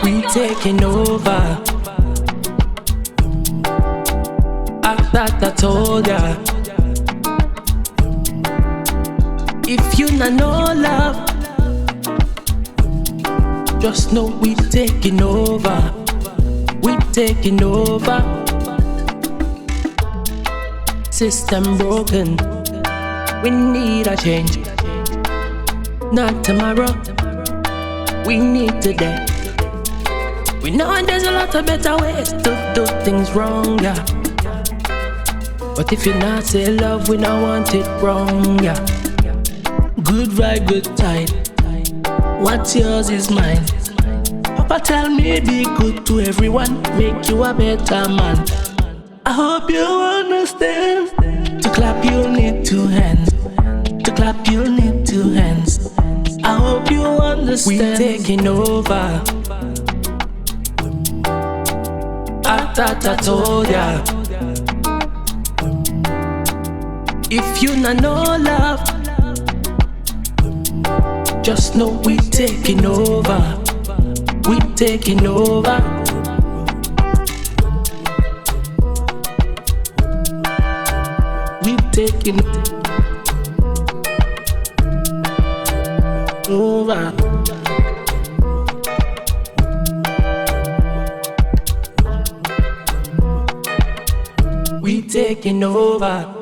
We taking over. I thought I told ya. If you not know love, just know we taking over. We taking over. System broken. We need a change. Not tomorrow. We need today. We know there's a lot of better ways to do things wrong, yeah. But if you not say love, we don't want it wrong, yeah. Good vibe, good tide. What's yours is mine. Papa tell me be good to everyone, make you a better man. I hope you understand. To clap you need two hands. To clap you need two hands. I hope you understand. We taking over. I thought I told ya. If you not know love, just know we taking over. We taking over. We taking over. We taking over.